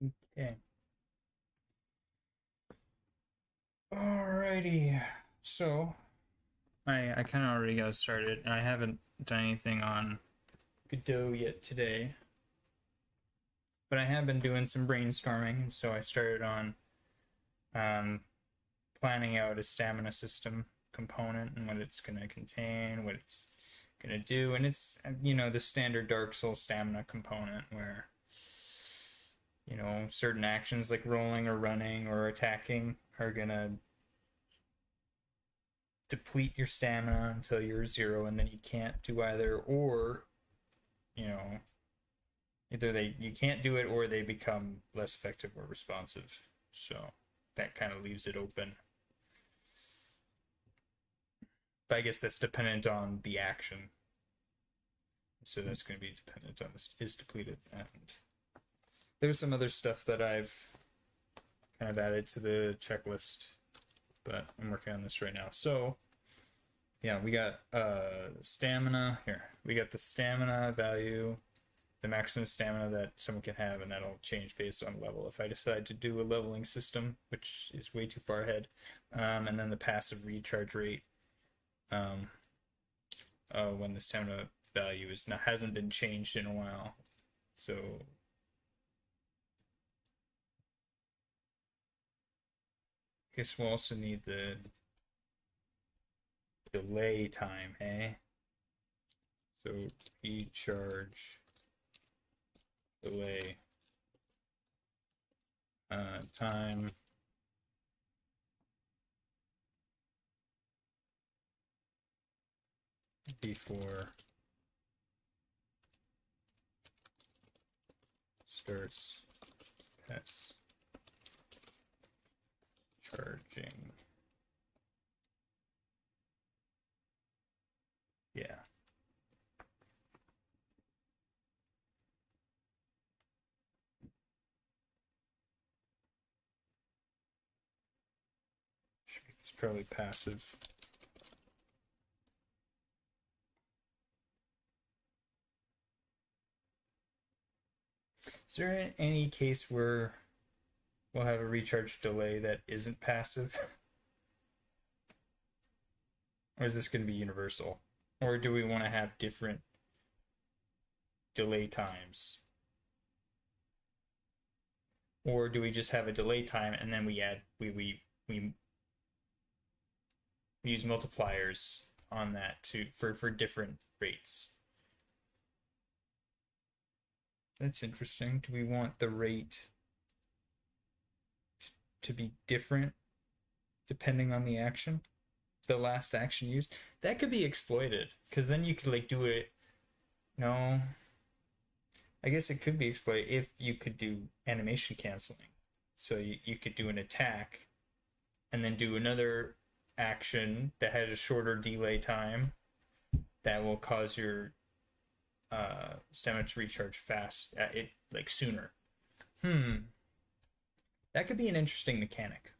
Okay. Alrighty. So I kind of already got started, and I haven't done anything on Godot yet today, but I have been doing some brainstorming, and so I started on um, planning out a stamina system component and what it's going to contain, what it's going to do, and it's the standard Dark Souls stamina component where certain actions like rolling or running or attacking are going to deplete your stamina until you're zero, and then you can't do either, or you know either they you can't do it or they become less effective or responsive. So that kind of leaves it open. But I guess that's dependent on the action. So that's going to be dependent on this is depleted. And there's some other stuff that I've kind of added to the checklist, but I'm working on this right now. So yeah, we got stamina here. We got the stamina value, the maximum stamina that someone can have, and that'll change based on level. If I decide to do a leveling system, which is way too far ahead, and then the passive recharge rate, um, when the stamina value hasn't been changed in a while. So I guess we'll also need the delay time, hey? So recharge delay time before starts pass charging. Yeah. It's probably passive. Is there any case where we'll have a recharge delay that isn't passive? Or is this going to be universal? Or do we want to have different delay times? Or do we just have a delay time and then we use multipliers on that to for different rates? That's interesting. Do we want the rate to be different depending on the action? The last action used? That could be exploited, because then you could like do it. No, I guess it could be exploited if you could do animation canceling. So you could do an attack and then do another action that has a shorter delay time that will cause your stamina to recharge fast it like sooner. That could be an interesting mechanic,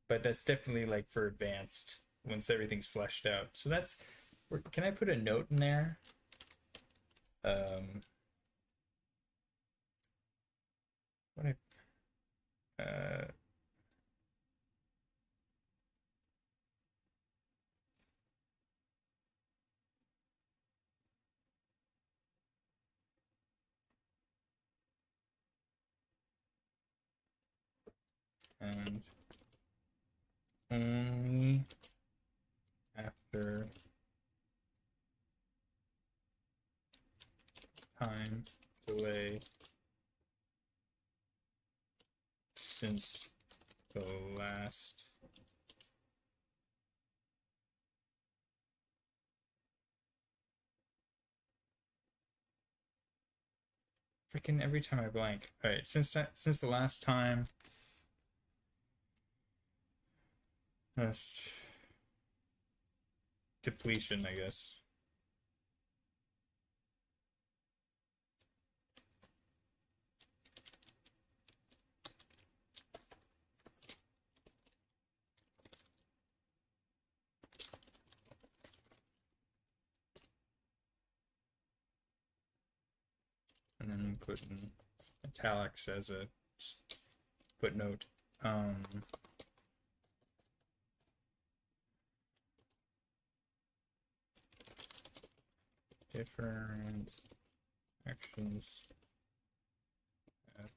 but that's definitely like for advanced once everything's fleshed out. So that's can I put a note in there? Um, what and only after time delay since the last freaking every time I blank. All right, since the last time last depletion, I guess. And then put in italics as a footnote. Different actions have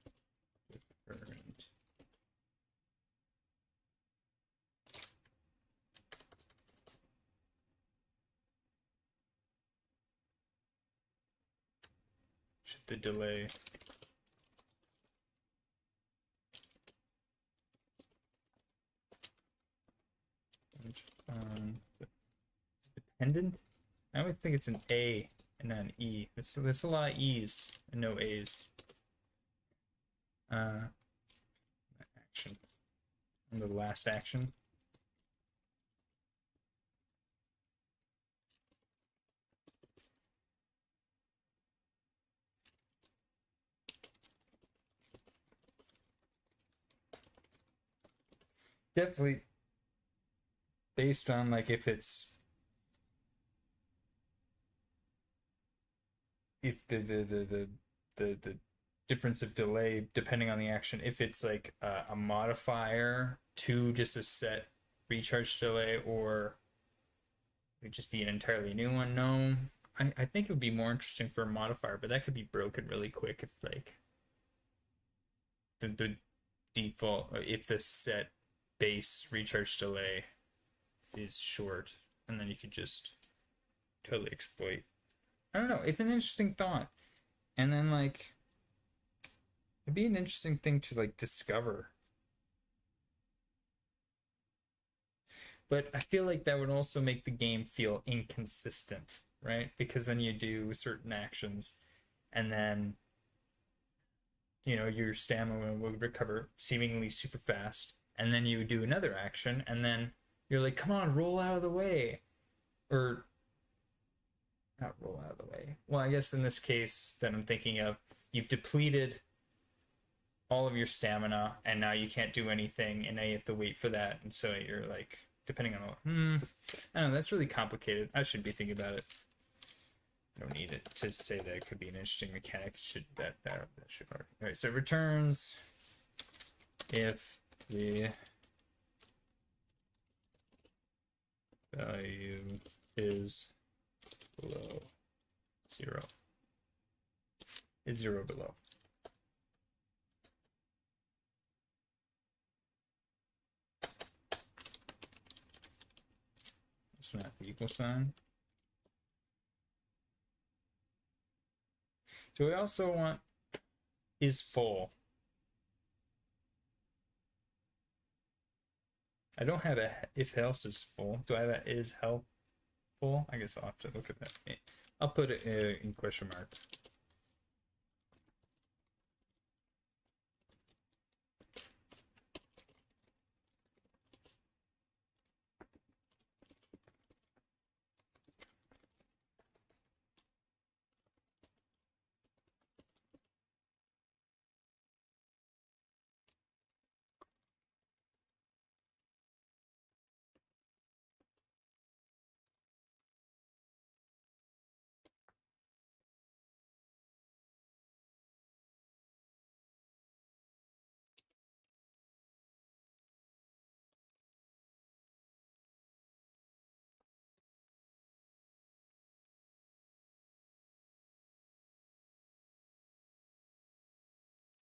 different should the delay it's dependent. I always think it's an A and not an E. There's a lot of E's and no A's. Action. And the last action. Definitely based on like if the difference of delay depending on the action, if it's like a modifier to just a set recharge delay, or it would just be an entirely new one. No, I think it would be more interesting for a modifier, but that could be broken really quick if like the default, if the set base recharge delay is short, and then you could just totally exploit. I don't know. It's an interesting thought, and then like it'd be an interesting thing to like discover. But I feel like that would also make the game feel inconsistent, right? Because then you do certain actions, and then your stamina would recover seemingly super fast, and then you would do another action, and then you're like, come on, roll out of the way. Or not roll out of the way. Well, I guess in this case that I'm thinking of, you've depleted all of your stamina, and now you can't do anything, and now you have to wait for that, and so you're like, depending on I don't know, that's really complicated. I should be thinking about it. I don't need it to say that it could be an interesting mechanic. That should already. All right, so it returns if the value is below 0. Is 0 below? It's not the equal sign. Do we also want is full? I don't have a if else is full. Do I have a is health full? I guess I'll have to look at that. I'll put it in question mark.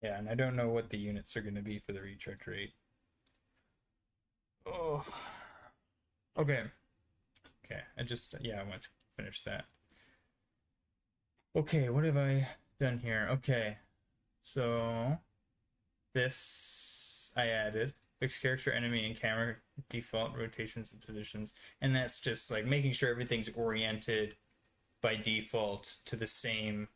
Yeah, and I don't know what the units are going to be for the recharge rate. Oh. Okay. Okay, I want to finish that. Okay, what have I done here? Okay, so this I added fixed character, enemy, and camera default rotations and positions, and that's just like making sure everything's oriented by default to the same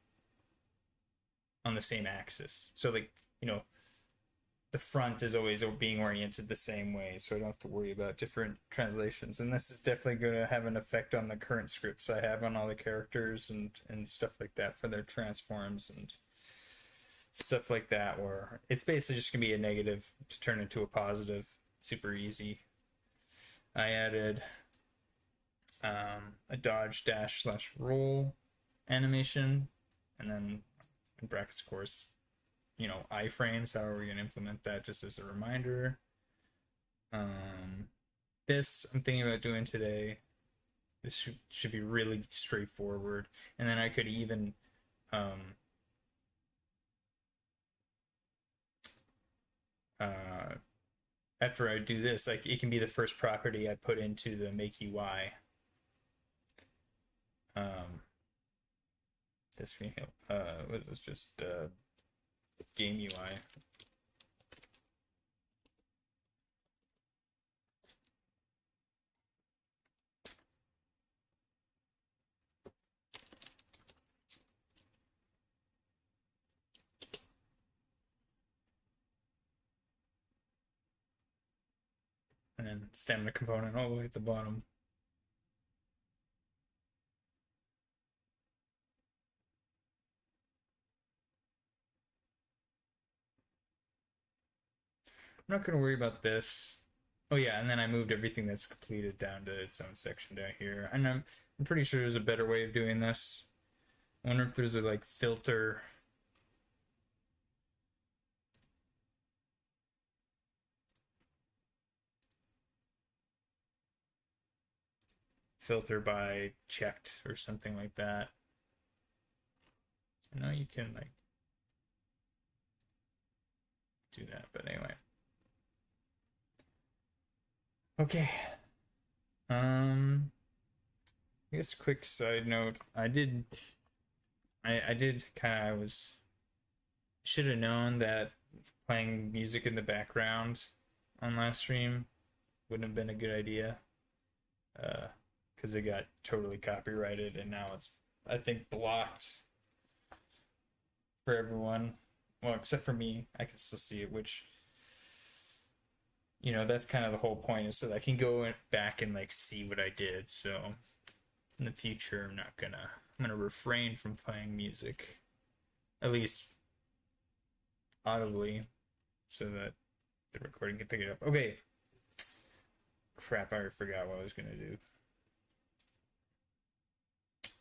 on the same axis. So like the front is always being oriented the same way, so I don't have to worry about different translations. And this is definitely going to have an effect on the current scripts I have on all the characters and stuff like that for their transforms and stuff like that, where it's basically just going to be a negative to turn into a positive. Super easy. I added a dodge dash slash roll animation, and then in brackets, of course, iframes. How are we going to implement that just as a reminder? This I'm thinking about doing today. This should be really straightforward. And then I could even after I do this, like it can be the first property I put into the make UI. This was this just game UI. And then stamina component all the way at the bottom. I'm not going to worry about this. Oh yeah, and then I moved everything that's completed down to its own section down here. And I'm pretty sure there's a better way of doing this. I wonder if there's a like filter. Filter by checked or something like that. I know you can like do that, but anyway. Okay. I guess quick side note, I did kind of, I should have known that playing music in the background on last stream wouldn't have been a good idea. Because it got totally copyrighted and now it's, I think, blocked for everyone. Well, except for me, I can still see it, which, that's kind of the whole point, is so that I can go back and like see what I did. So in the future, I'm gonna refrain from playing music, at least audibly, so that the recording can pick it up. Okay. Crap, I already forgot what I was gonna do.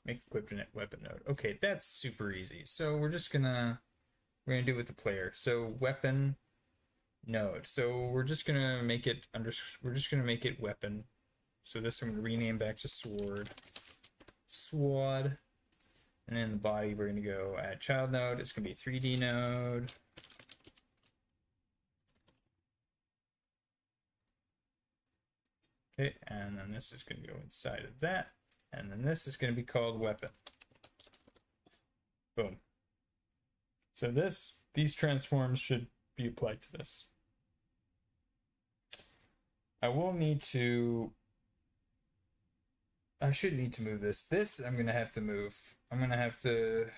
Make equipped weapon node. Okay, that's super easy. So we're gonna do it with the player. So weapon node. So we're just gonna make it weapon. So this I'm gonna rename back to sword. Sword. And then the body we're gonna go add child node. It's gonna be 3D node. Okay, and then this is gonna go inside of that. And then this is gonna be called weapon. Boom. So these transforms should be applied to this. I should need to move this. This I'm gonna have to move. I'm gonna have to,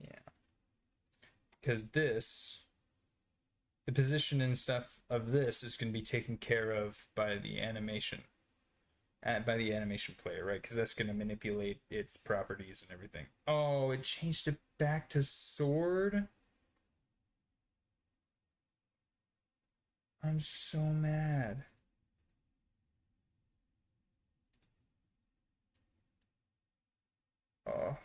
yeah, because the position and stuff of this is gonna be taken care of by the animation, by the animation player, right? Because that's gonna manipulate its properties and everything. Oh, it changed it back to sword. I'm so mad. Oh.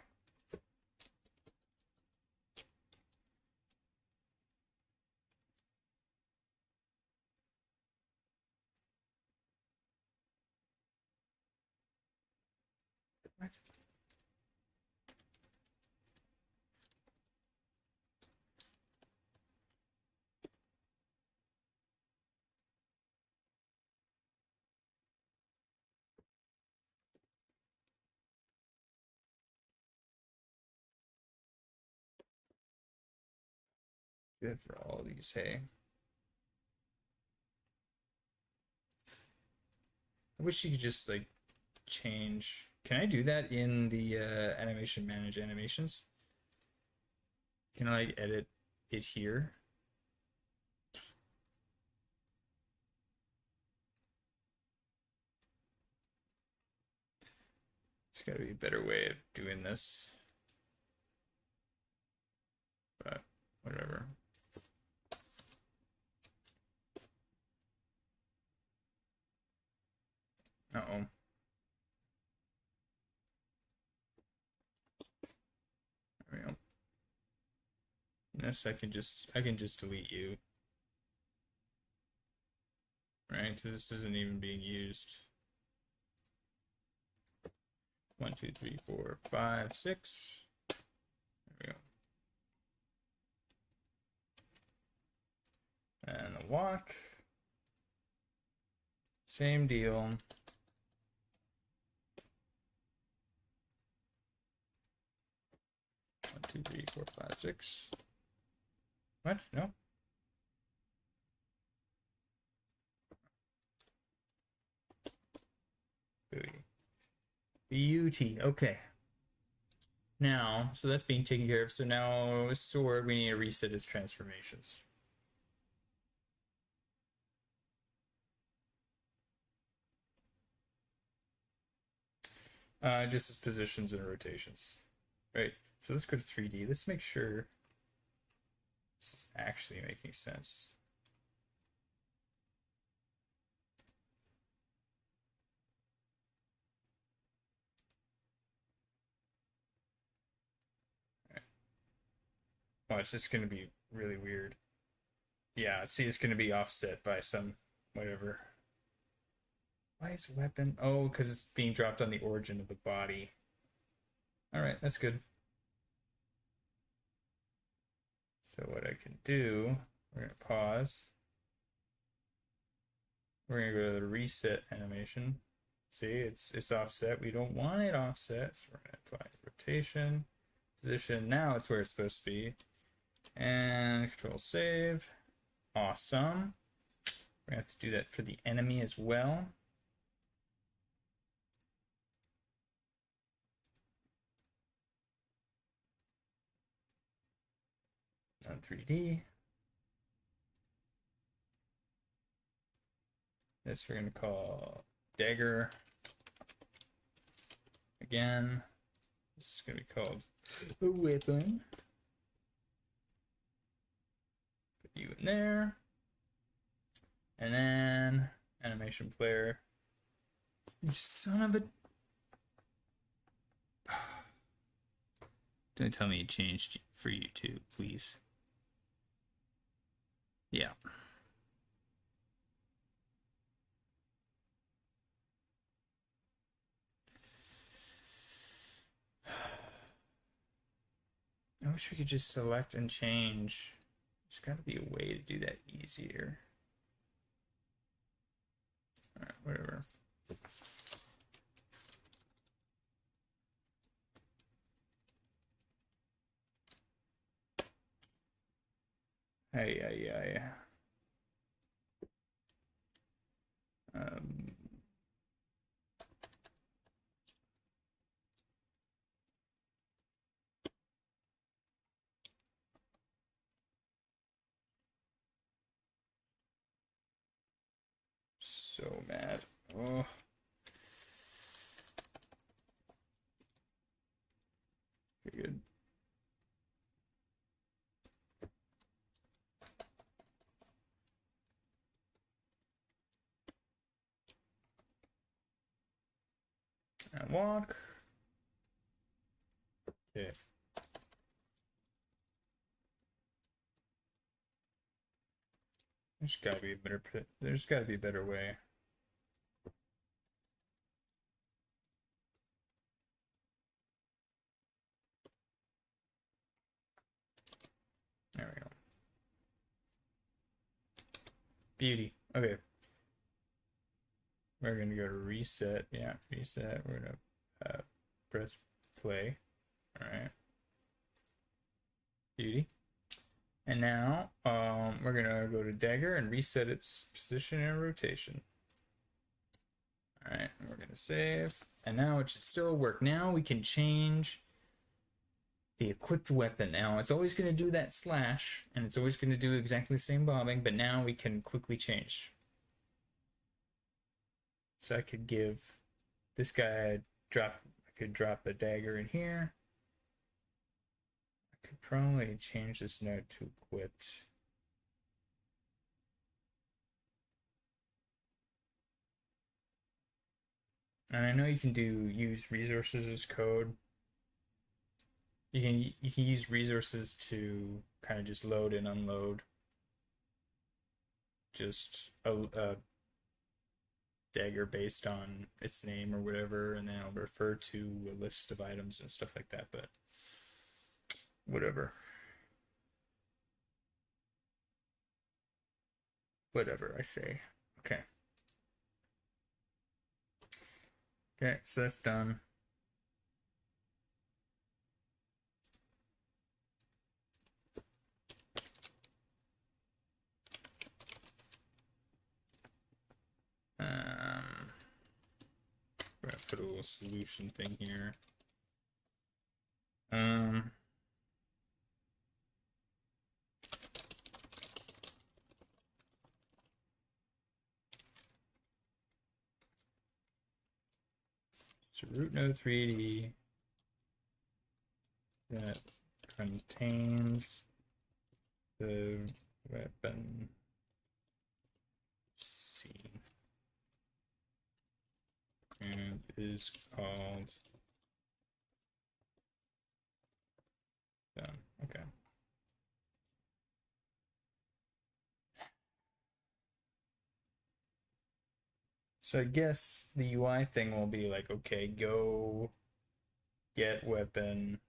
What? Good for all these, hey. I wish you could just like change. Can I do that in the animation manage animations? Can I like edit it here? There's gotta be a better way of doing this. But whatever. Uh-oh. There we go. this, I can just delete you. Right, because this isn't even being used. 1, 2, 3, 4, 5, 6. There we go. And the walk. Same deal. 1, 2, 3, 4, 5, 6. What? No. Beauty. Okay. Now, so that's being taken care of. So now, sword, we need to reset its transformations. Just its positions and rotations. Right. So let's go to 3D. Let's make sure this is actually making sense. Oh, it's just going to be really weird. Yeah, see, it's going to be offset by some whatever. Why is weapon? Oh, because it's being dropped on the origin of the body. All right, that's good. So what I can do, we're going to pause. We're going to go to the reset animation. See, it's offset. We don't want it offset, so we're going to apply rotation, position. Now it's where it's supposed to be. And control save. Awesome. We're going to have to do that for the enemy as well. On 3D. This we're going to call dagger. Again, this is going to be called a weapon. Put you in there. And then animation player. You son of a... Don't tell me it changed for you too, please. Yeah. I wish we could just select and change. There's got to be a way to do that easier. All right, whatever. Hey. Um, so mad. Oh. Okay, good. And walk. Okay. There's gotta be a better there's gotta be a better way. There we go. Beauty. Okay. We're gonna go to reset. Yeah, reset. We're gonna press play. All right. Beauty. And now we're gonna go to dagger and reset its position and rotation. All right, we're gonna save. And now it should still work. Now we can change the equipped weapon. Now it's always going to do that slash, and it's always going to do exactly the same bobbing, but now we can quickly change. So I could give this guy I could drop a dagger in here. I could probably change this node to equipped. And I know you can use resources as code. you can use resources to kind of just load and unload just a dagger based on its name or whatever, and then I'll refer to a list of items and stuff like that, but whatever. Whatever I say. Okay. Okay, so that's done. We're gonna put a little solution thing here. So root node 3D that contains the weapon C and is called done. Okay. So I guess the UI thing will be like, okay, go get weapon.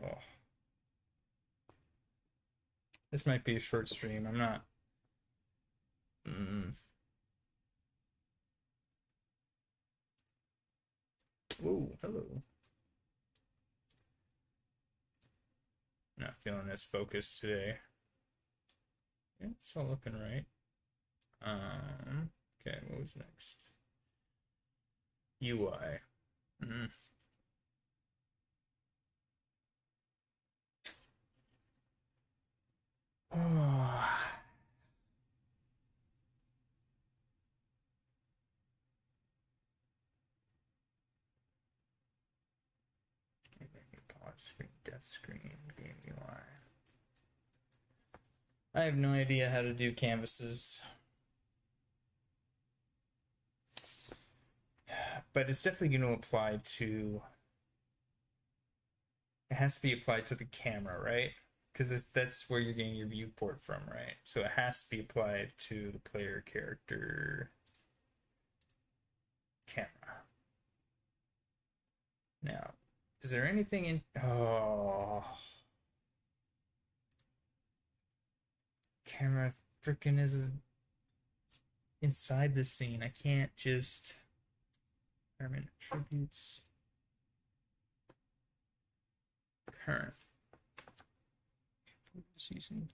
Oh. This might be a short stream. I'm not. Oh, hello. Not feeling as focused today. Yeah, it's all looking right. Okay, what was next? UI. Oh. Pause screen, death screen, game UI. I have no idea how to do canvases. But it's definitely going to apply to. It has to be applied to the camera, right? Because that's where you're getting your viewport from, right? So it has to be applied to the player character camera. Now, is there anything in... Oh. Camera freaking is inside the scene. I can't just... Environment attributes. Current. Season.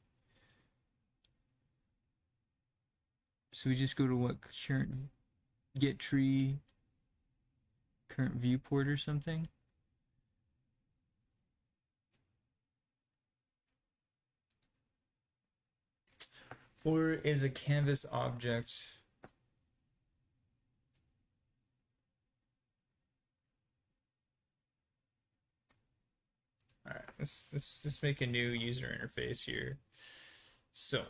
So we just go to what current get tree current viewport or something. Or is a canvas object all right, let's make a new user interface here. So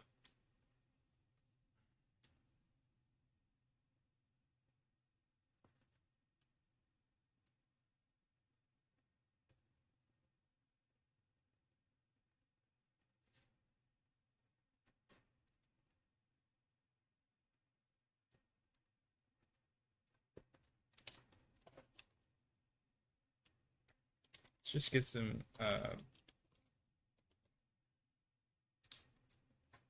let's just get some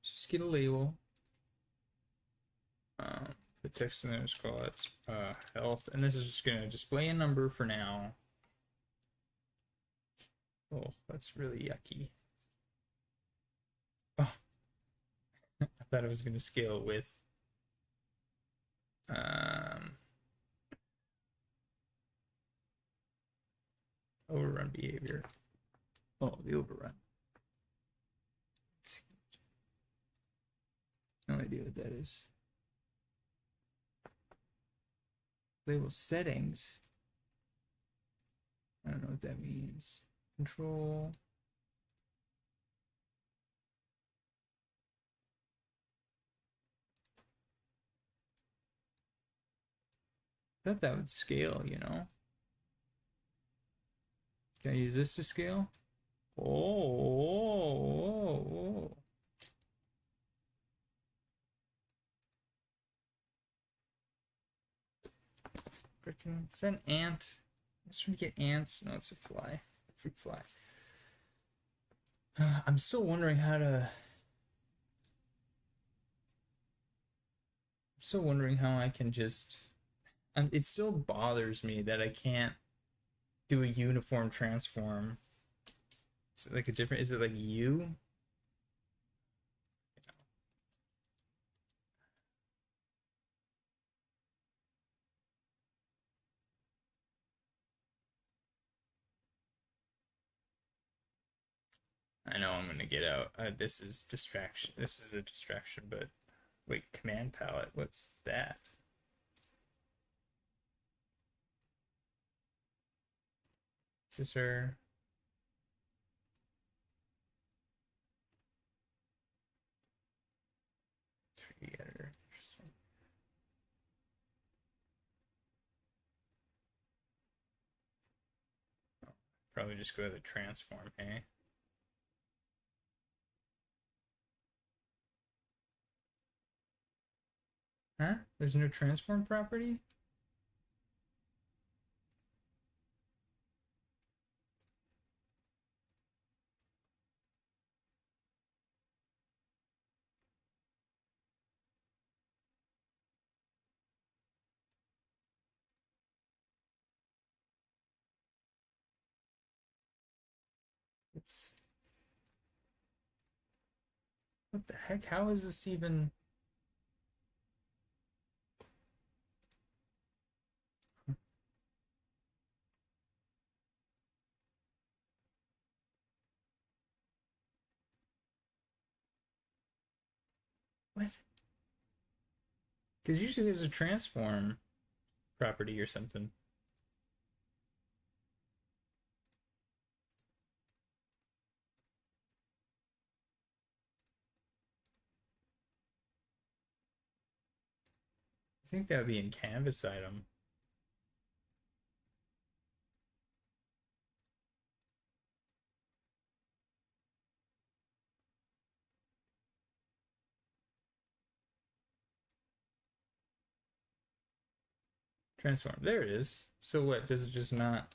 just get a label. The text in there is called it health, and this is just gonna display a number for now. Oh, that's really yucky. Oh, I thought it was gonna scale with overrun behavior. Oh, the overrun. No idea what that is. Label settings. I don't know what that means. Control. I thought that would scale, you know? Can I use this to scale? Oh. Freaking, is that an ant? I was trying to get ants. No, it's a fly. Fruit fly. I'm still wondering how to. I'm still wondering how I can just. It still bothers me that I can't do a uniform transform. Is it like a different? Is it like U? I know I'm gonna get out. This is distraction. This is a distraction, but wait, command palette. What's that? Scissor. Tree editor. Interesting. Oh, probably just go to the transform, hey? Huh? There's no transform property? Oops. What the heck? How is this even... What? Because usually there's a transform property or something. I think that would be in canvas item. Transform. There it is. So what? Does it just not...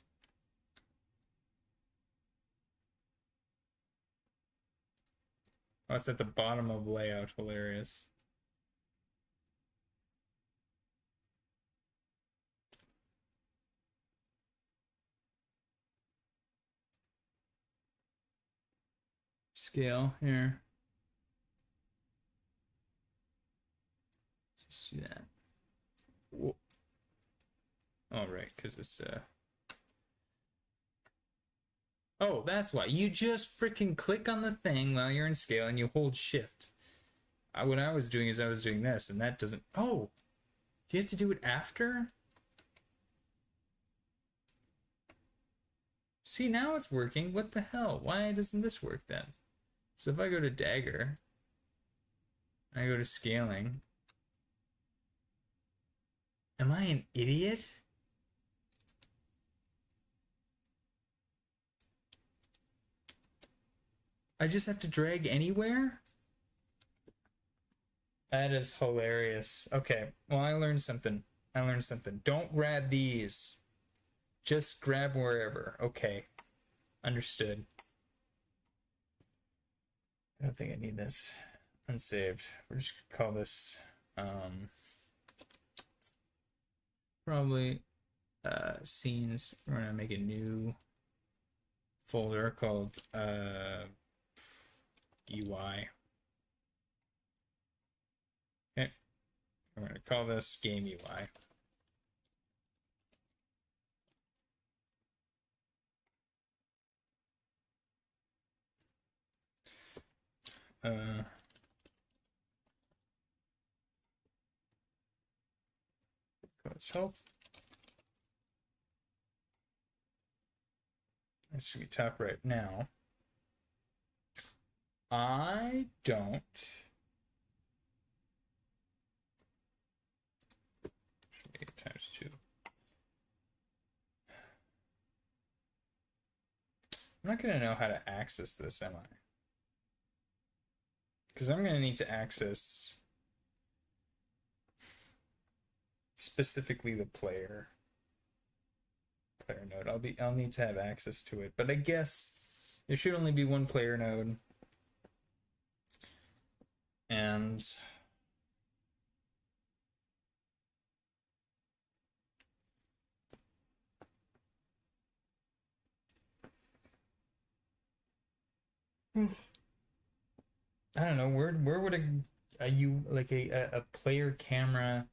Oh, it's at the bottom of layout. Hilarious. Scale here. Just do that. Whoa. All right, because it's Oh, that's why. You just freaking click on the thing while you're in scale and you hold shift. What I was doing is I was doing this, and that doesn't... Oh! Do you have to do it after? See, now it's working. What the hell? Why doesn't this work then? So if I go to dagger, I go to scaling. Am I an idiot? I just have to drag anywhere? That is hilarious. Okay, well, I learned something. Don't grab these. Just grab wherever. Okay. Understood. I don't think I need this. Unsaved. We're just gonna call this probably scenes. We're gonna make a new folder called UI. Okay. We're gonna call this game UI. Cause health. That should be top right now. I don't. Should make it times 2. I'm not going to know how to access this, am I? Because I'm going to need to access specifically the player node. I'll need to have access to it, but I guess there should only be one player node, and I don't know where would a player camera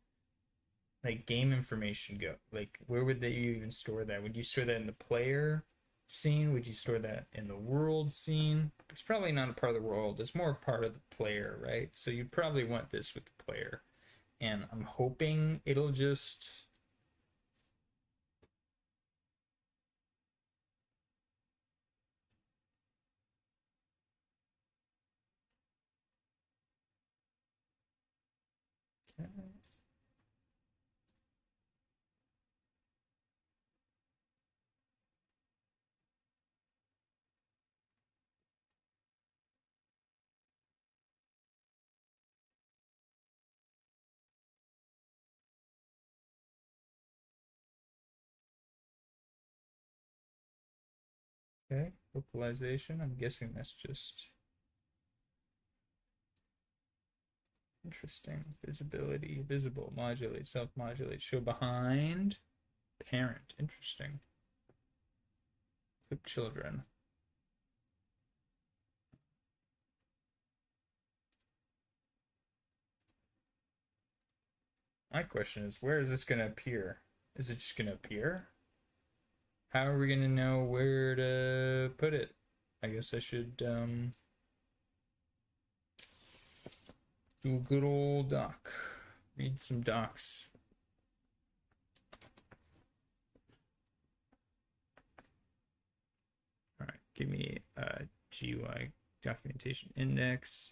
like game information go? Like where would they even store that? Would you store that in the player scene? Would you store that in the world scene? It's probably not a part of the world. It's more a part of the player, right? So you'd probably want this with the player. And I'm hoping it'll just okay, localization. I'm guessing that's just interesting. Visibility, visible, modulate, self-modulate, show behind, parent. Interesting. Clip children. My question is, where is this going to appear? Is it just going to appear? How are we going to know where to put it? I guess I should do a good old doc. Read some docs. All right, give me a GUI documentation index.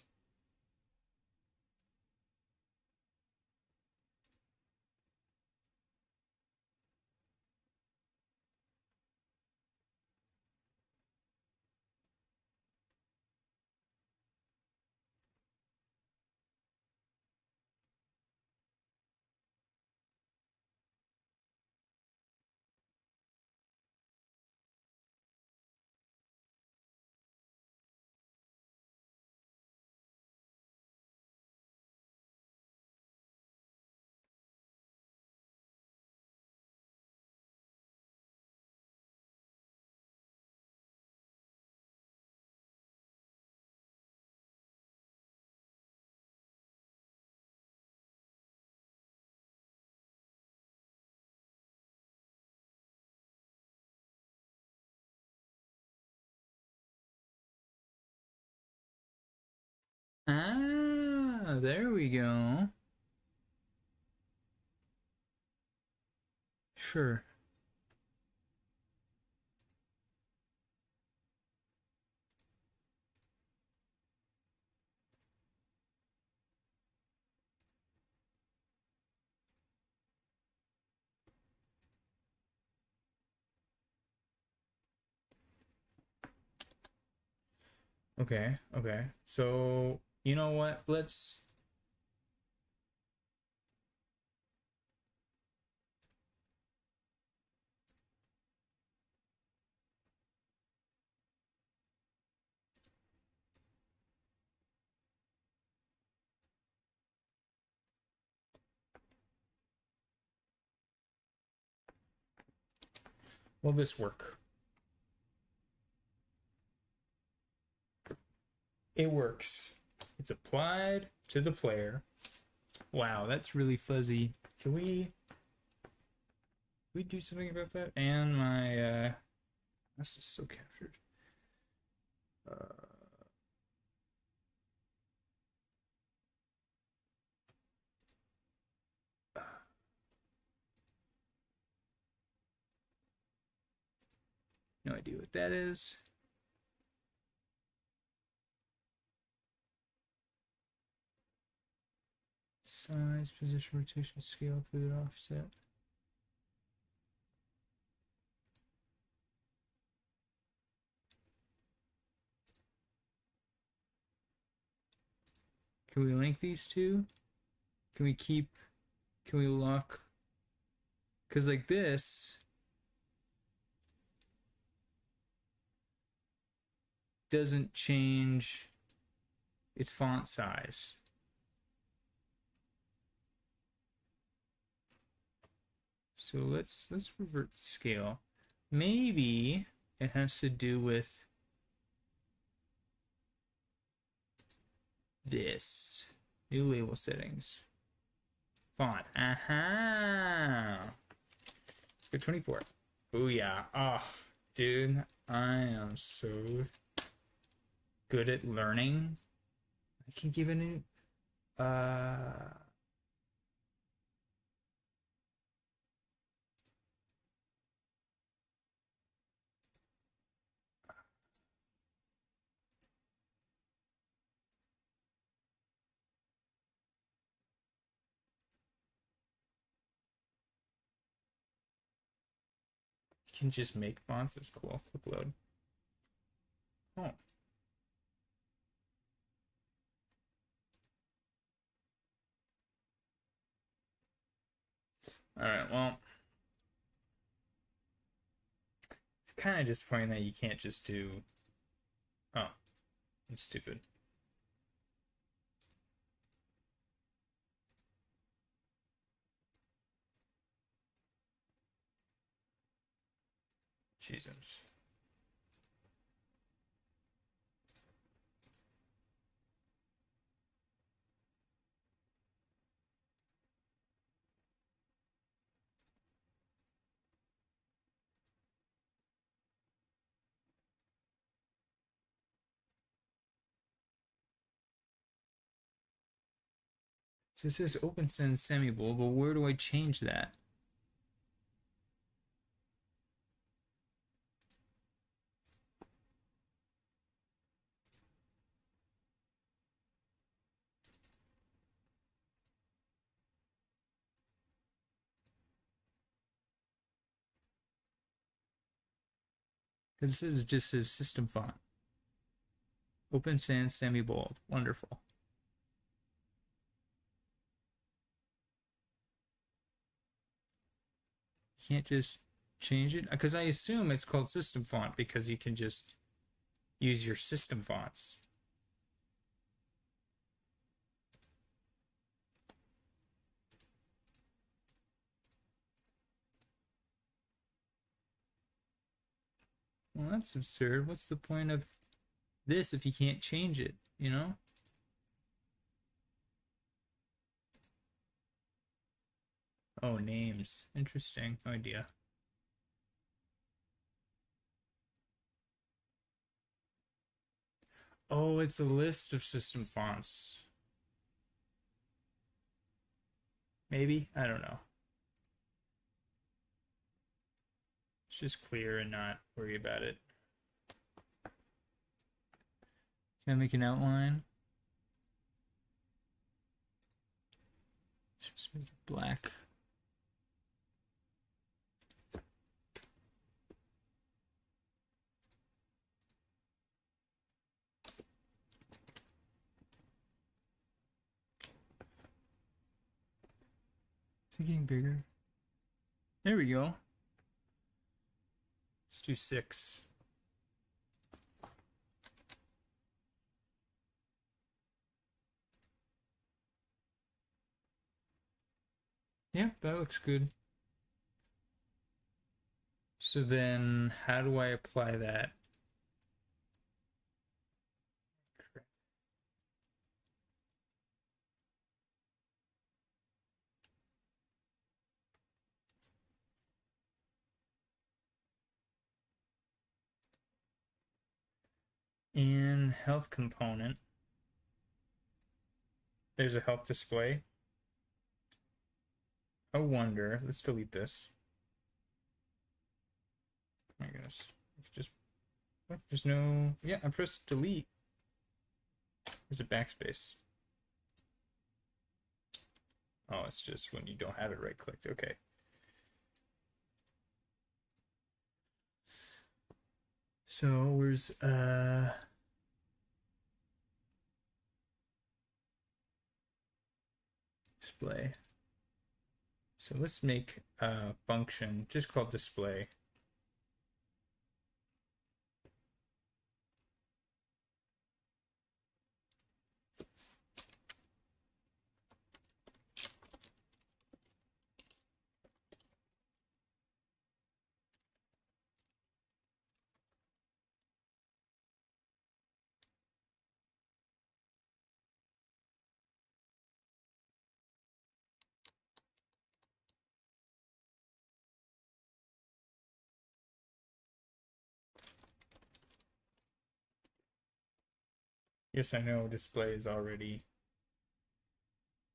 Ah, there we go. Sure. Okay, okay. So, you know what? Will this work? It works. It's applied to the player. Wow, that's really fuzzy. Can we do something about that? And my this is still captured. Uh, no idea what that is. Size, position, rotation, scale, pivot, offset. Can we link these two? Can we lock? Because like this doesn't change its font size. So let's revert the scale. Maybe it has to do with this. New label settings. Font. Aha! Let's go 24. Booyah. Oh, dude, I am so good at learning. I can give a new you can just make fonts. That's cool. Upload. Oh. Alright, well. It's kind of disappointing that you can't just do. Oh, I'm stupid. Jesus. So it says open sans semi-bold, but where do I change that? Because this is just his system font. Open sans semi-bold. Wonderful. You can't just change it? Because I assume it's called system font because you can just use your system fonts. Well, that's absurd. What's the point of this if you can't change it, you know? Oh, names. Interesting. No idea. Oh, it's a list of system fonts. Maybe? I don't know. It's just clear and not worry about it. Can I make an outline? Just make it black. Is it getting bigger? There we go. Let's do 6. Yeah, that looks good. So then, how do I apply that? In health component, there's a health display. I wonder, let's delete this. Oh my goodness. Just, what? There's no, yeah, I pressed delete. There's a backspace. Oh, it's just when you don't have it right clicked. Okay. So where's display. So let's make a function just called display. Yes, I know display is already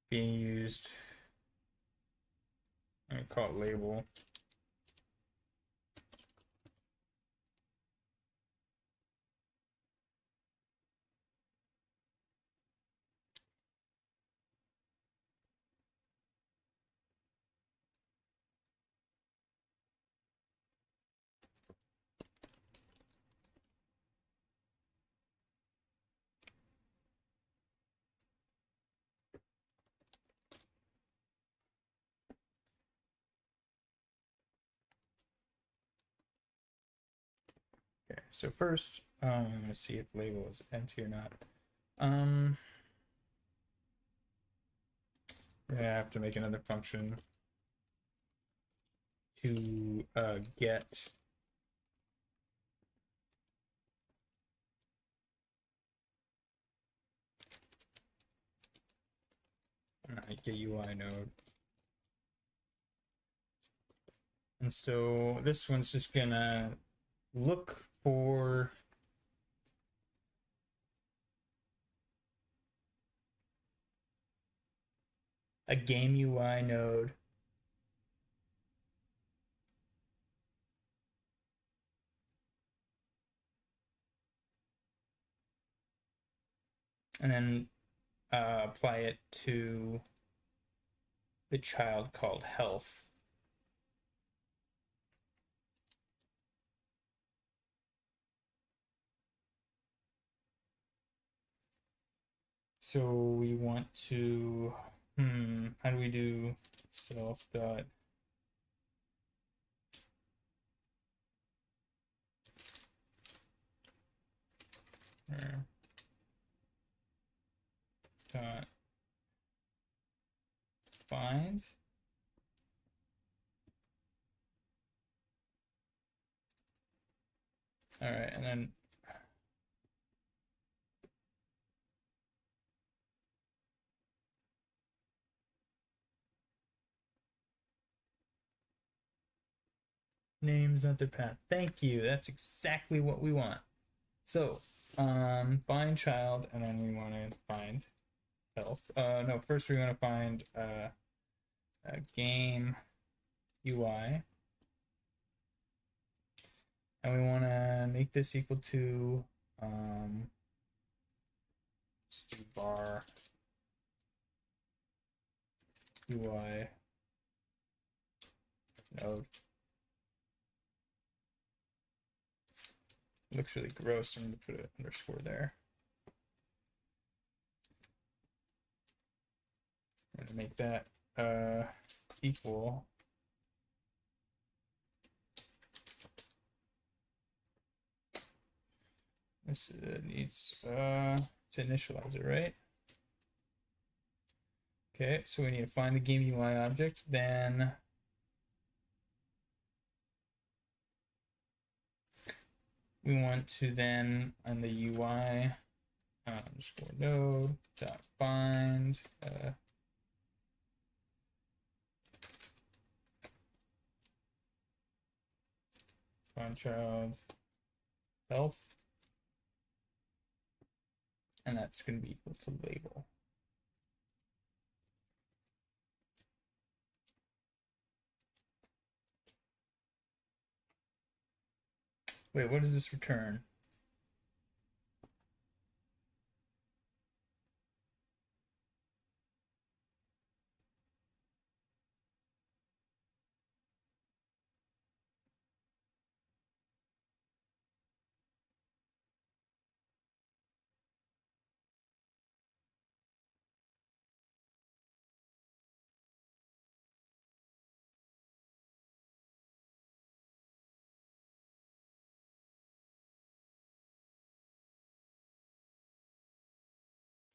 being used. I'm gonna call it label. Okay, so first, I'm gonna see if label is empty or not. Um, I have to make another function to get get UI node. And so this one's just gonna look for a game UI node. And then apply it to the child called health. So we want to, how do we do self dot dot find? All right, and then names under path. Thank you. That's exactly what we want. So find child, and then we want to find health. No, first we want to find a game UI, and we want to make this equal to let's do bar UI node. It looks really gross. I'm going to put an underscore there. I'm going to make that equal this needs to initialize it, right? Okay, so we need to find the game UI object, then we want to then on the UI underscore node dot find find child health, and that's going to be equal to label. Wait, what does this return?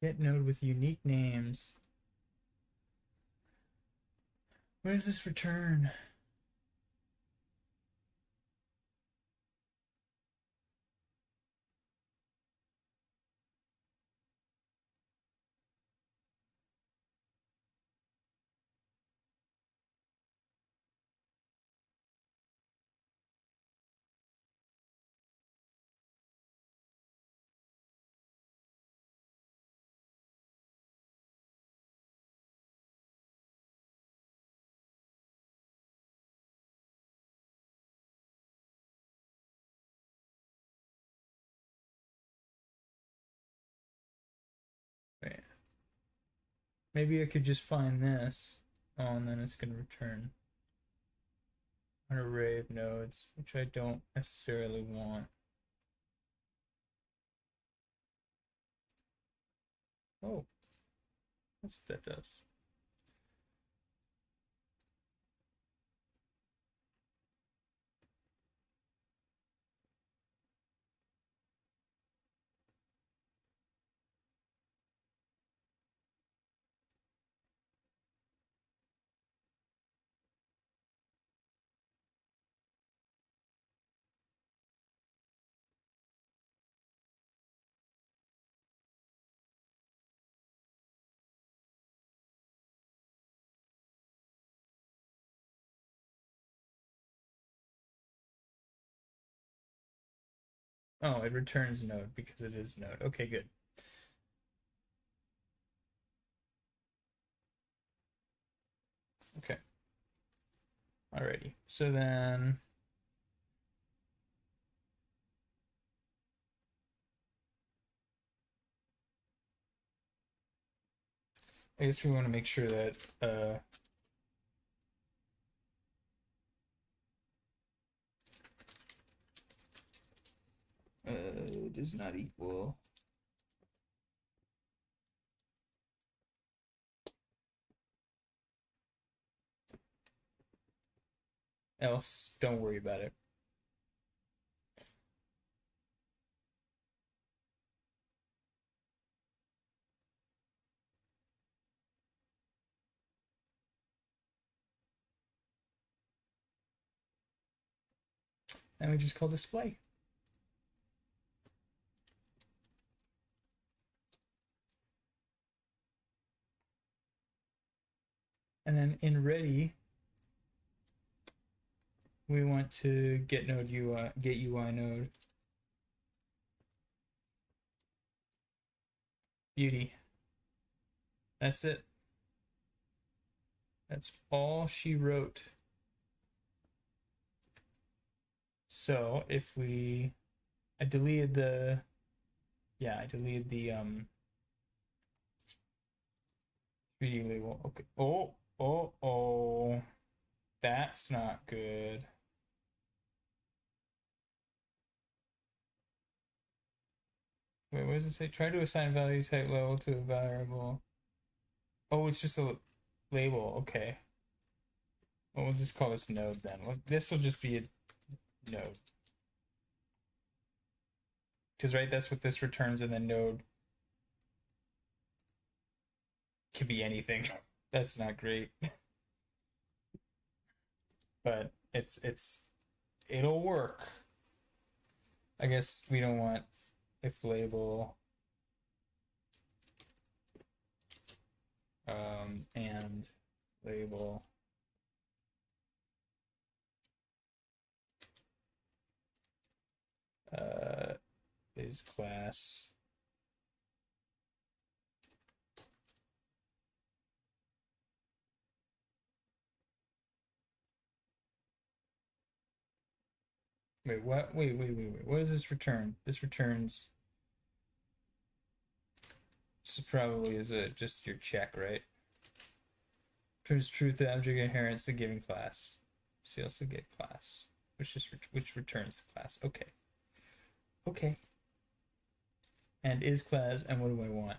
Get node with unique names. What does this return? Wait. Maybe I could just find this. Oh, and then it's going to return an array of nodes, which I don't necessarily want. Oh, that's what that does. Oh, it returns node because it is node. Okay, good. Okay. Alrighty. So then I guess we want to make sure that does not equal else don't worry about it. And we just call display. And then in ready, we want to get node UI, get UI node. Beauty. That's it. That's all she wrote. So if I deleted the, I deleted the 3D label. Okay. Oh. That's not good. Wait, what does it say? Try to assign value type level to a variable. Oh, it's just a label. Okay. Well, we'll just call this node then. This will just be a node. Because, right, that's what this returns, and then node could be anything. That's not great. But it'll work. I guess we don't want if label and label is class wait what wait what does this return? This returns this probably is just your check, right? Returns truth to object inherits the given class. So you also get class, which returns the class. Okay. And is class, and what do I want?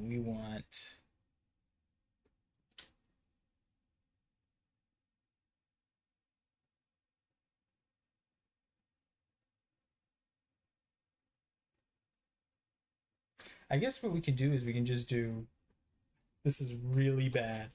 We want I guess what we can do is we can just do, this is really bad.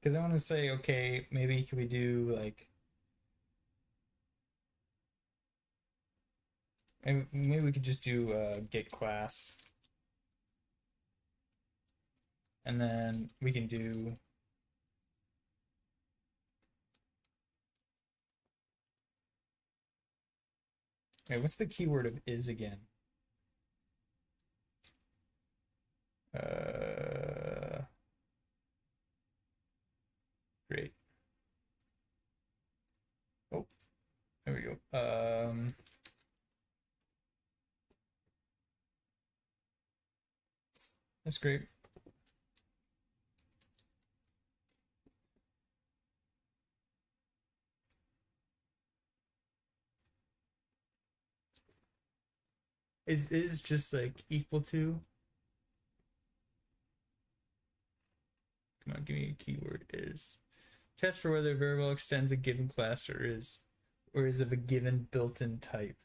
Because I want to say, okay, maybe could we do like, maybe we could just do get class, and then we can do, wait, what's the keyword of is again? Great. Oh, there we go. That's great. Is just like equal to? Come on, give me a keyword is. Test for whether a variable extends a given class or is of a given built-in type.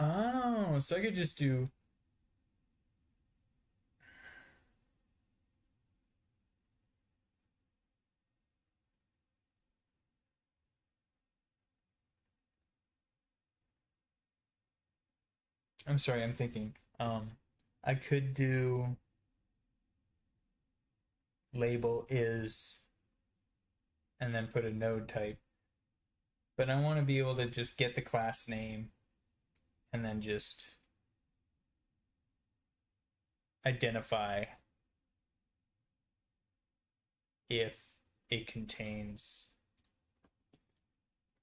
Oh, so I could just do. I'm sorry, I'm thinking. I could do label is and then put a node type. But I want to be able to just get the class name and then just identify if it contains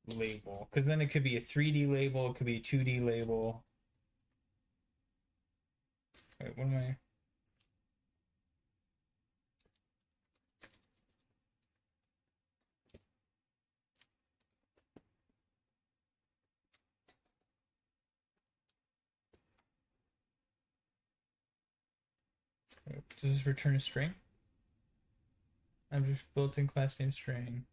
label. Because then it could be a 3D label, it could be a 2D label. Wait, what am I? Does this return a string? I'm just built-in class name string.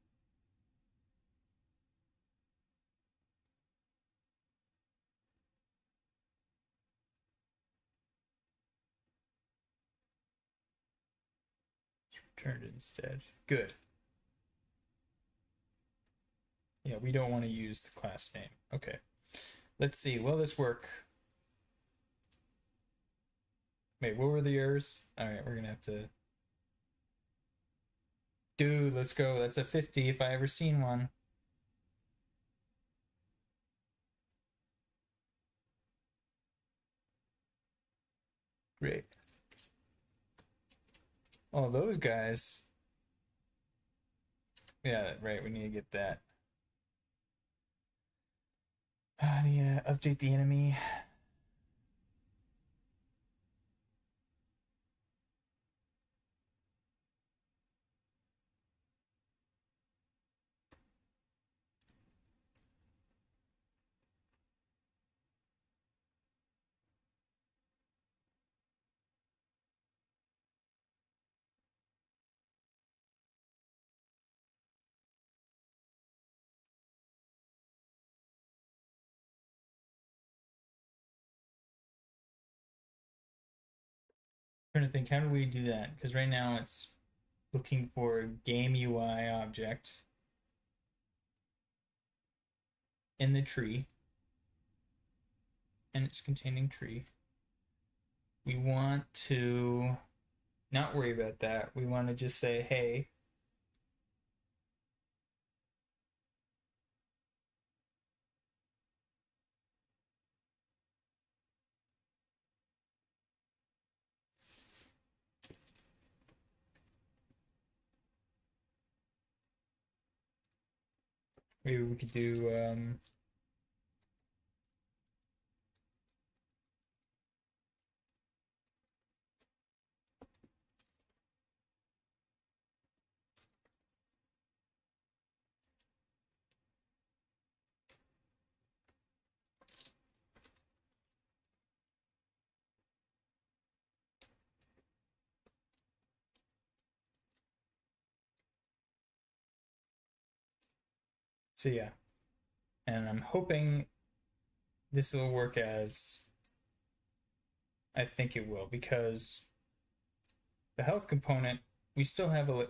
It's returned instead. Good. Yeah, we don't want to use the class name. Okay. Let's see. Will this work? Wait, what were the errors? All right, we're gonna have to. Dude, let's go. That's a 50 if I ever seen one. Great. Oh, those guys. Yeah, right. We need to get that. Yeah, update the enemy. Trying to think, how do we do that? Because right now it's looking for game UI object in the tree, and it's containing tree. We want to not worry about that. We want to just say, hey, maybe we could do So yeah, and I'm hoping this will work as I think it will, because the health component, we still have a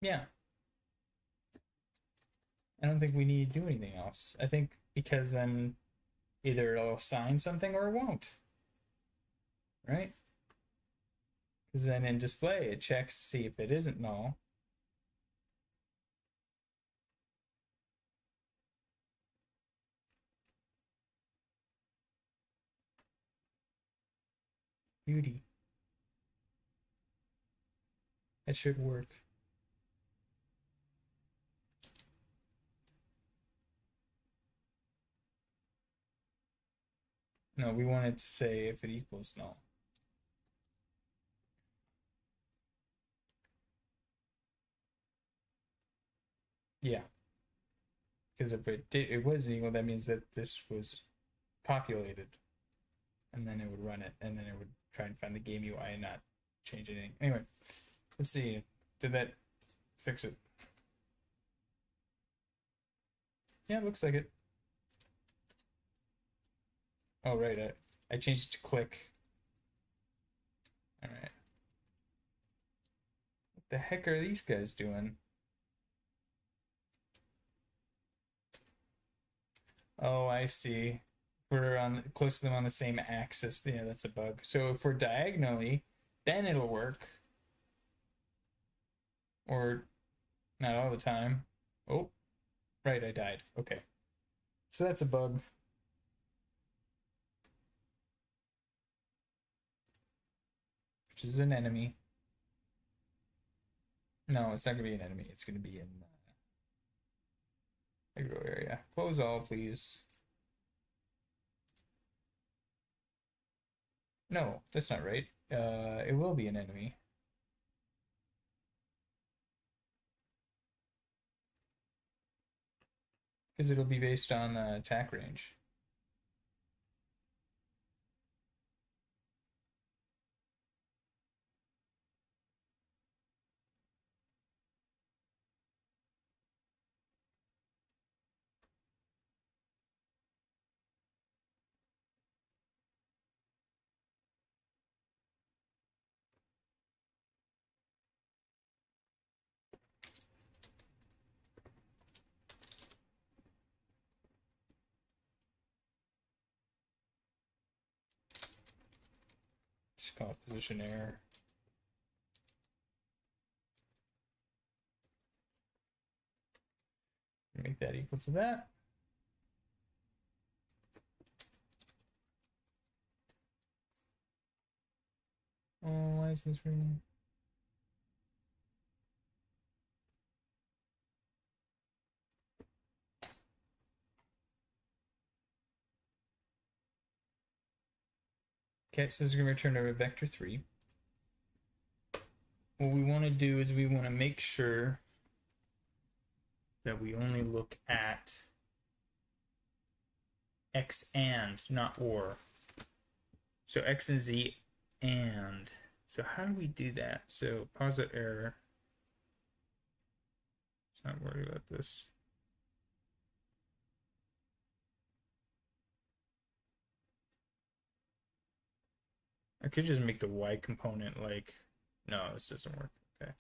yeah. I don't think we need to do anything else. I think because then either it'll assign something or it won't, right? Because then in display it checks to see if it isn't null. Beauty. It should work. No, we want it to say if it equals null. Yeah, because if it was equal, that means that this was populated, and then it would run it, and then it would try and find the game UI and not change anything. Anyway, let's see. Did that fix it? Yeah, it looks like it. Oh, right. I changed it to click. All right. What the heck are these guys doing? Oh, I see. We're on close to them on the same axis. Yeah, that's a bug. So if we're diagonally, then it'll work. Or not all the time. Oh, right, I died. Okay. So that's a bug. Which is an enemy. No, it's not going to be an enemy. It's going to be in aggro area. Close all, please. No, that's not right. It will be an enemy. Because it'll be based on attack range. Just call it position error. Make that equal to that. Oh, why is this ring? Okay, so this is going to return a vector 3. What we want to do is we want to make sure that we only look at x and, not or. So x and z and. So how do we do that? So posit error. Let's not worry about this. I could just make the y component like, no, this doesn't work. Okay.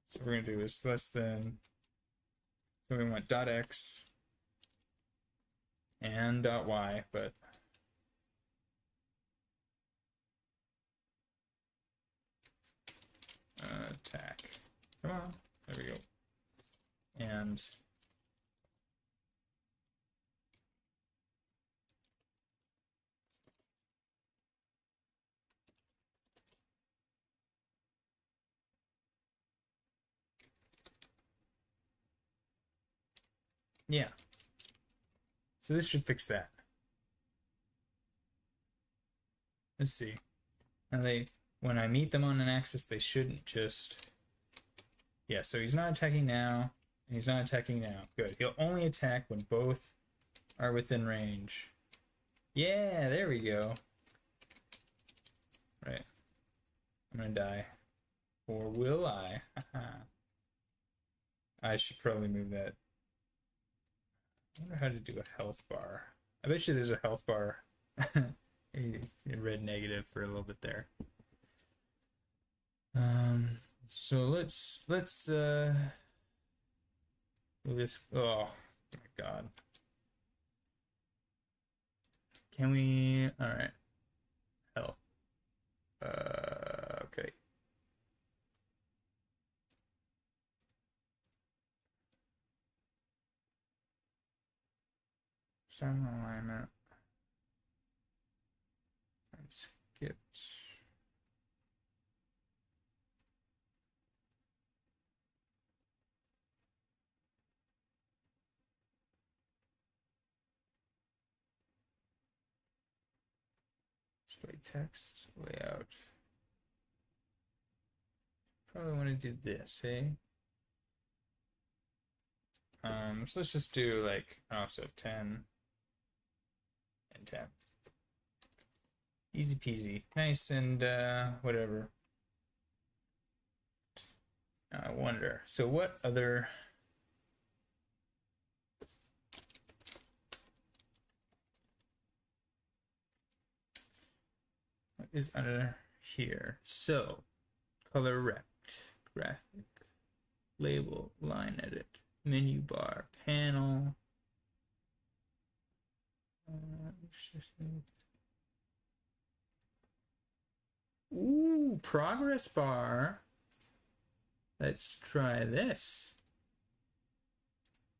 So what we're gonna do is less than, so we want dot x and dot y, but attack. Come on, there we go. And Yeah. So this should fix that. Let's see. Now when I meet them on an axis, they shouldn't just... Yeah, so he's not attacking now, and he's not attacking now. Good. He'll only attack when both are within range. Yeah, there we go. Right. I'm gonna die. Or will I? I should probably move that. I wonder how to do a health bar. I bet you there's a health bar. A red negative for a little bit there. So let's move this. Oh my god. Can we? All right. Health. Okay. Sound alignment. And skip. Display text layout. Probably want to do this, eh? So let's just do like also 10 and 10. Easy peasy. Nice and whatever. I wonder. So what other... What is under here? So, color rect, graphic, label, line edit, menu bar, panel. Ooh, progress bar. Let's try this.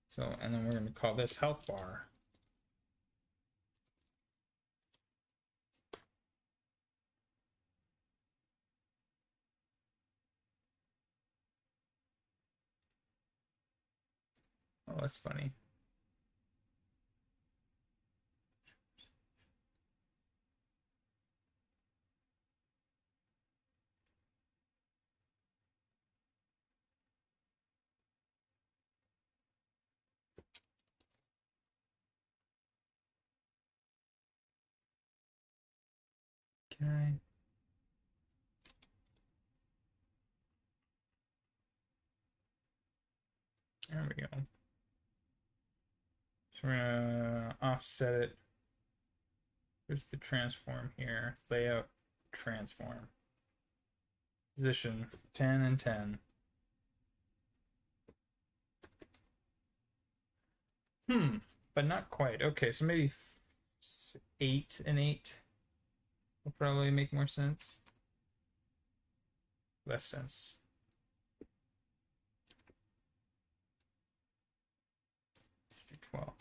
So, and then we're going to call this health bar. Oh, that's funny. Can I? There we go. So we're gonna offset it. There's the transform here. Layout, transform. Position 10 and 10. But not quite. Okay, so maybe 8 and 8 will probably make more sense. Less sense. Let's do 12.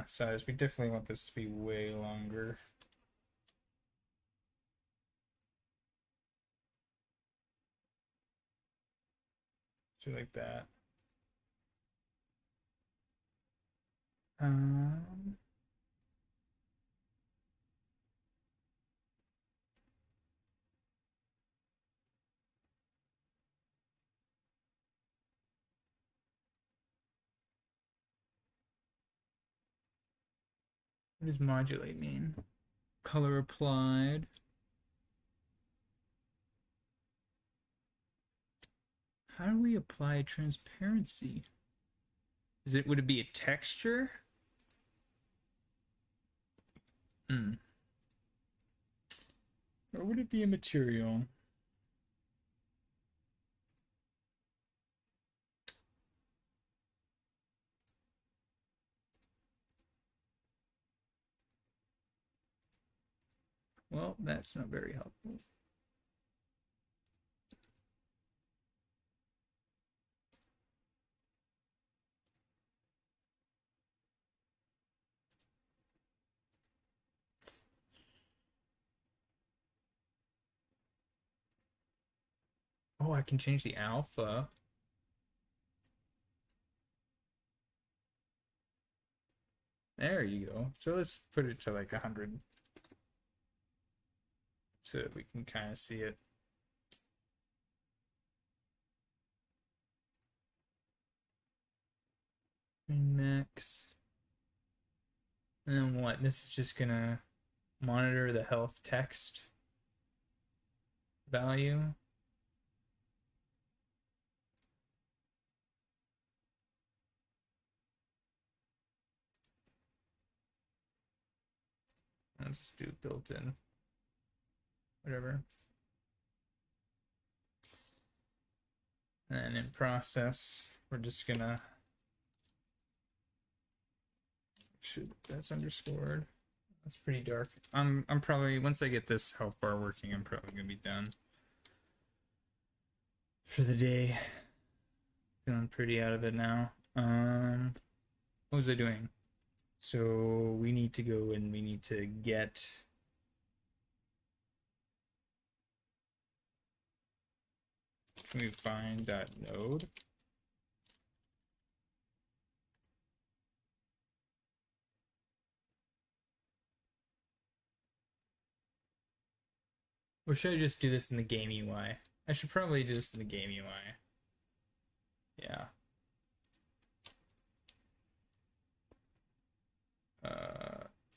Size, we definitely want this to be way longer. So like that. What does modulate mean? Color applied. How do we apply transparency? Would it be a texture? Or would it be a material? Well, that's not very helpful. Oh, I can change the alpha. There you go. So let's put it to like 100 so that we can kind of see it. Max. And then what? This is just gonna monitor the health text value. I'll just do built-in, whatever. And in process, we're just gonna that's underscored. That's pretty dark. I'm probably once I get this health bar working, I'm probably gonna be done for the day. Feeling pretty out of it now. What was I doing? So we need to go and we need to get can we find that node? Or should I just do this in the game UI? I should probably do this in the game UI. Yeah.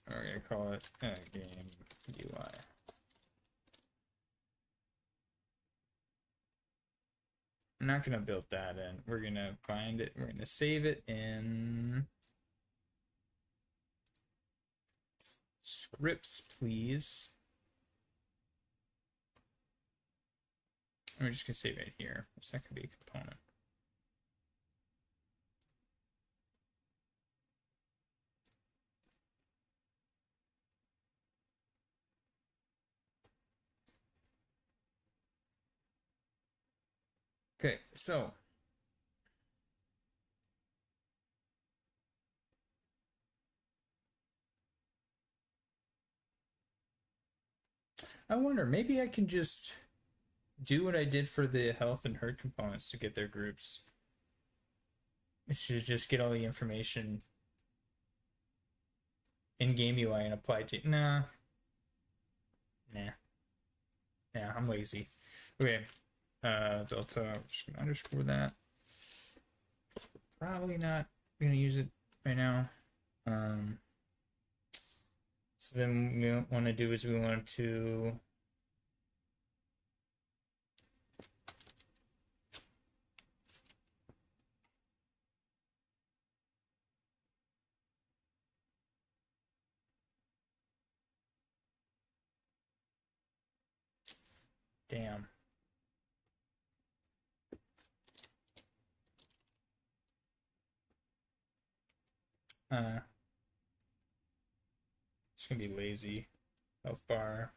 We're gonna call it game UI. I'm not gonna build that in. We're gonna find it. We're gonna save it in scripts, please. And we're just gonna save it here. So that could be a component. Okay, so I wonder, maybe I can just do what I did for the health and herd components to get their groups. It should just get all the information in game UI and apply to. Nah. Yeah, I'm lazy. Okay. Delta, I'm just gonna underscore that. Probably not gonna use it right now. So then we want to do is we want to damn. Just gonna be lazy. Health bar.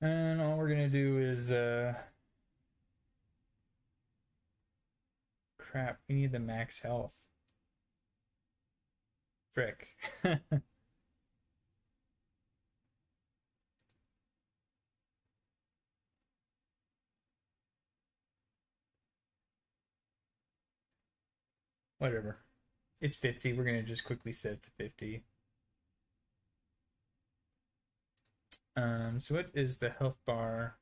And all we're gonna do is crap, we need the max health. Frick. Whatever. It's 50. We're gonna just quickly set it to 50. So what is the health bar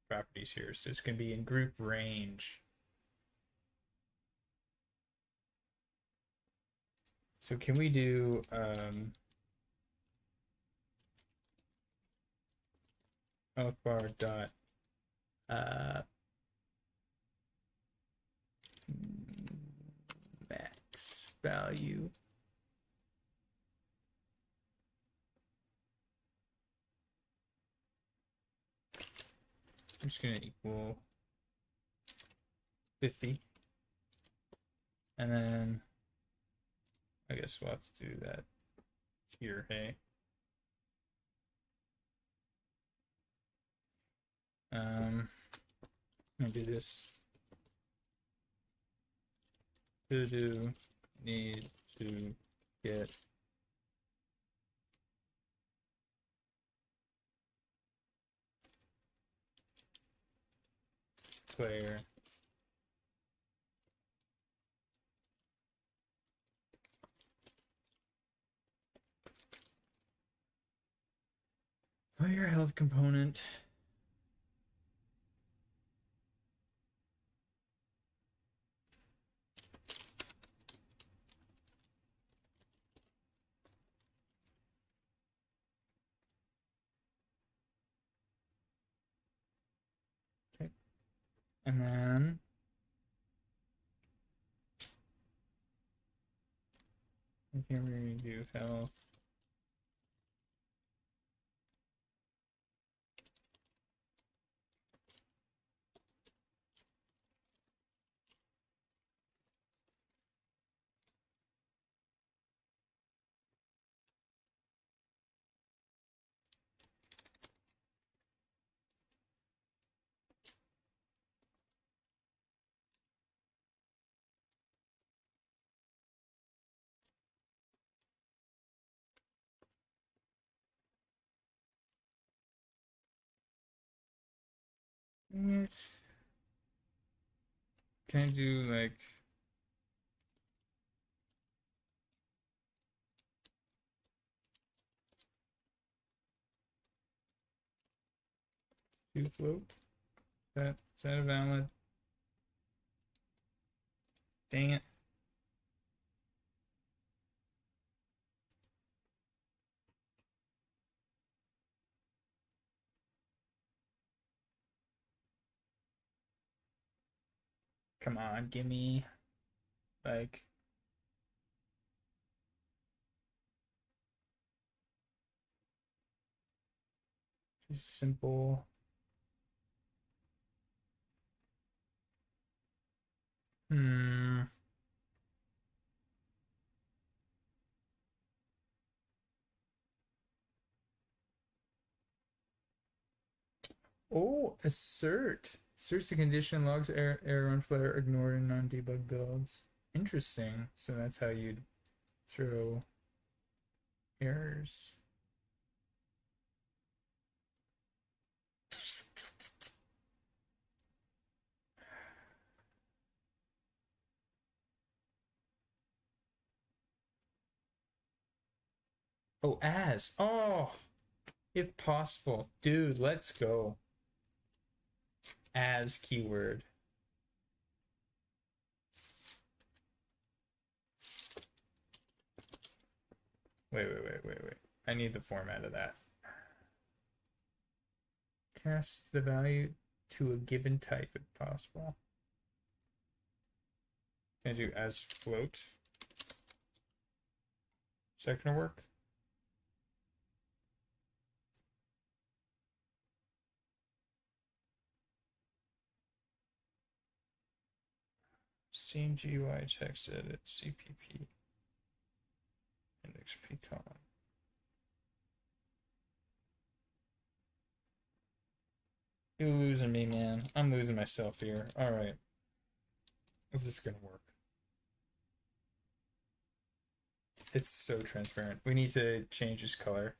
properties here? So it's gonna be in group range. So can we do health bar dot max value I'm just gonna equal 50. And then I guess we'll have to do that here, hey. I'm gonna do this. To do need to get player health component. Okay. And then here we do health. Can I do like two floats? Is that a valid? Dang it. Come on, give me like just simple. Hmm. Oh, assert. Asserts the condition, logs error on flare, ignored in non-debug builds. Interesting. So that's how you'd throw errors. Oh, as. Oh, if possible. Dude, let's go. As keyword. Wait. I need the format of that. Cast the value to a given type if possible. Can I do as float? Is that gonna work? Same GUI text edit CPP index pcon. You're losing me, man. I'm losing myself here. All right. Is this gonna work? It's so transparent. We need to change this color.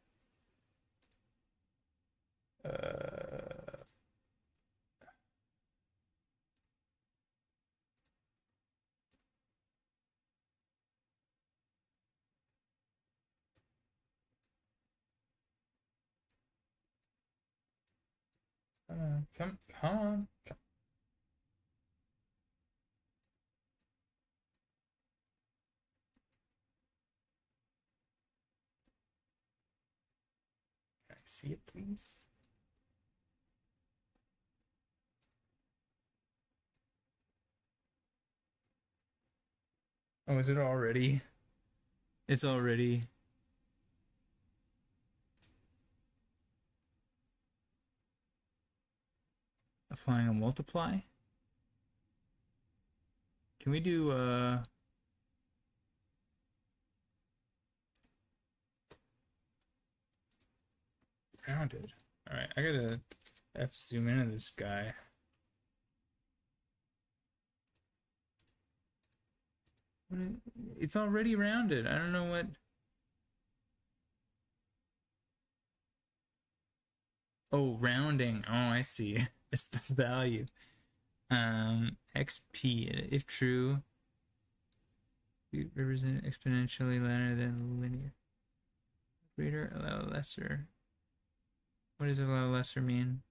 Come on. Can I see it, please? Oh, is it already? It's already. Applying a multiply? Can we do rounded? All right, I gotta zoom into this guy. It's already rounded. I don't know what. Oh, rounding. Oh, I see. It's the value. XP, if true, we represent exponentially linear than linear. Greater, allow lesser. What does allow lesser mean?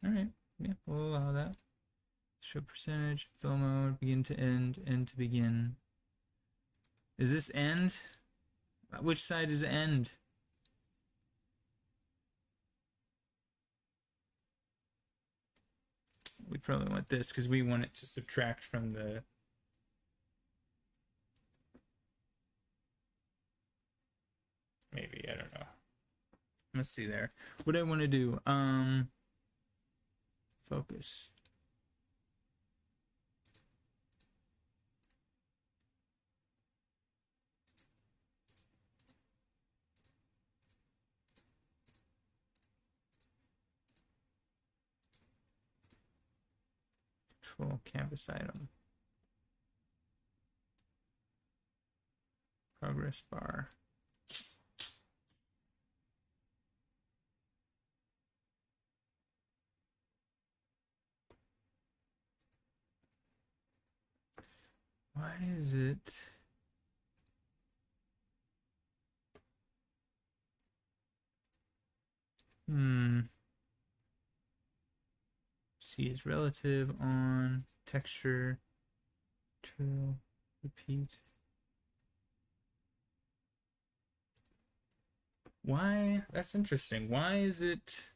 All right, yeah, we'll allow that. Show percentage, fill mode, begin to end, end to begin. Is this end? Which side is end? We probably want this because we want it to subtract from the. Maybe, I don't know. Let's see there. What do I want to do? Focus. Control canvas item. Progress bar. Why is it? C is relative on texture. Trill. Repeat. Why? That's interesting. Why is it?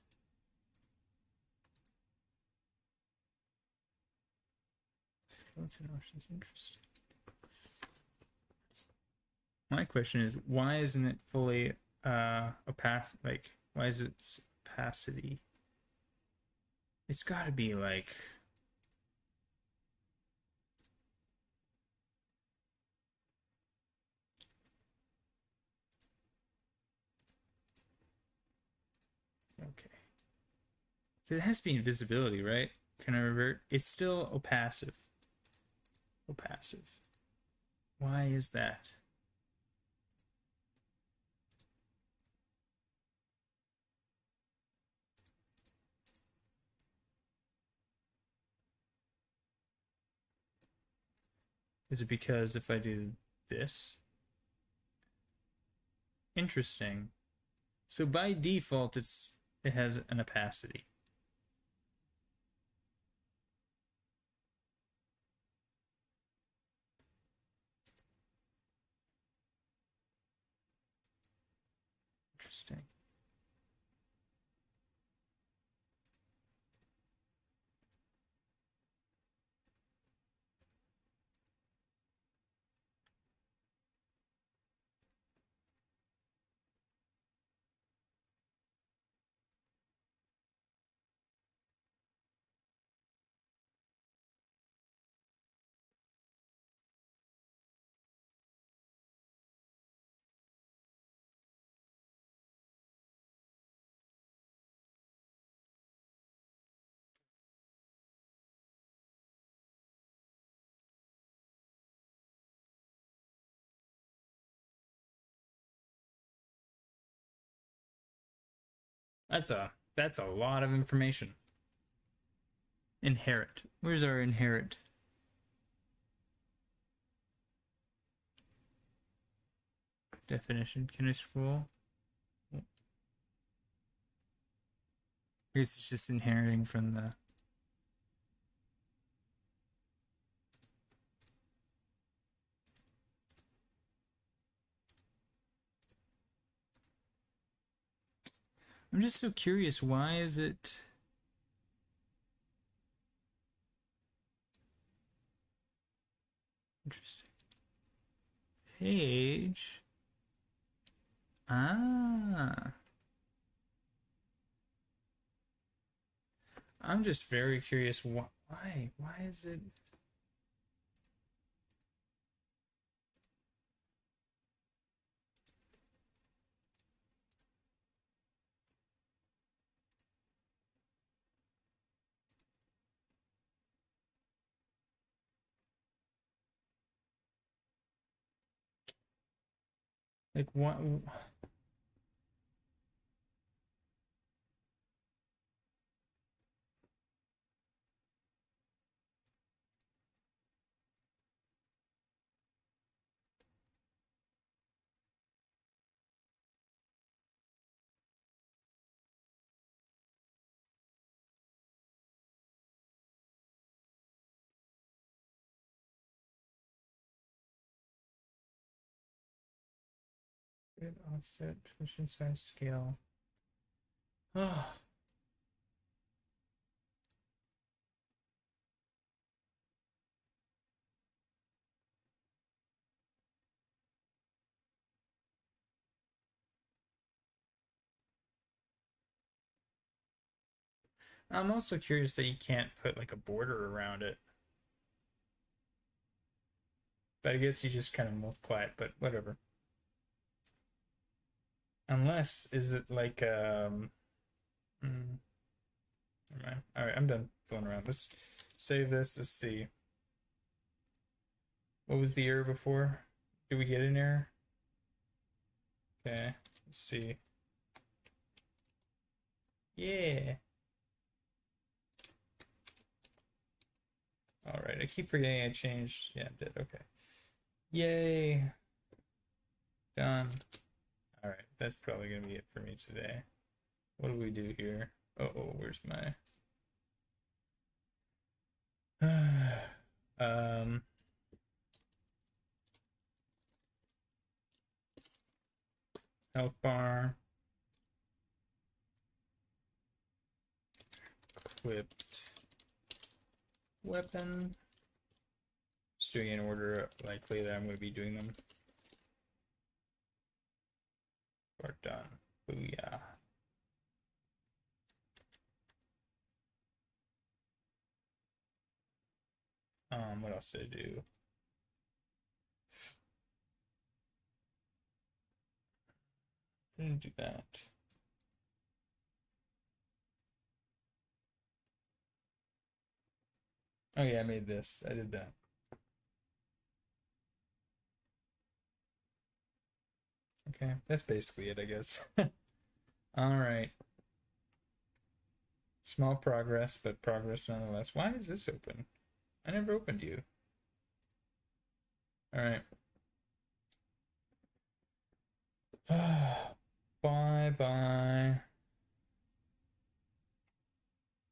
Skeleton options interesting. My question is, why isn't it fully like why is it opacity? It's got to be like okay. It has to be invisibility, right? Can I revert? It's still opacive. Opacive. Why is that? Is it because if I do this? Interesting. So by default, it has an opacity. Interesting. That's a lot of information. Inherit. Where's our inherit? Definition. Can I scroll? I guess it's just inheriting from the. I'm just so curious. Why is it? Interesting. Page. Ah. I'm just very curious Why? Why is it? Like what? Grid offset, position size, scale. Oh, I'm also curious that you can't put like a border around it. But I guess you just kind of multiply it, but whatever. Unless, is it like, never mind. All right, I'm done fooling around. Let's save this. Let's see. What was the error before? Did we get an error? Okay, let's see. Yeah. All right, I keep forgetting I changed. Yeah, I did. Okay. Yay. Done. All right, that's probably gonna be it for me today. What do we do here? Oh, where's my um health bar equipped weapon. Just doing in order likely that I'm going to be doing them. We're done. Booyah. What else did I do? I didn't do that. Oh yeah, I made this. I did that. Okay, that's basically it, I guess. All right. Small progress, but progress nonetheless. Why is this open? I never opened you. All right. Bye bye.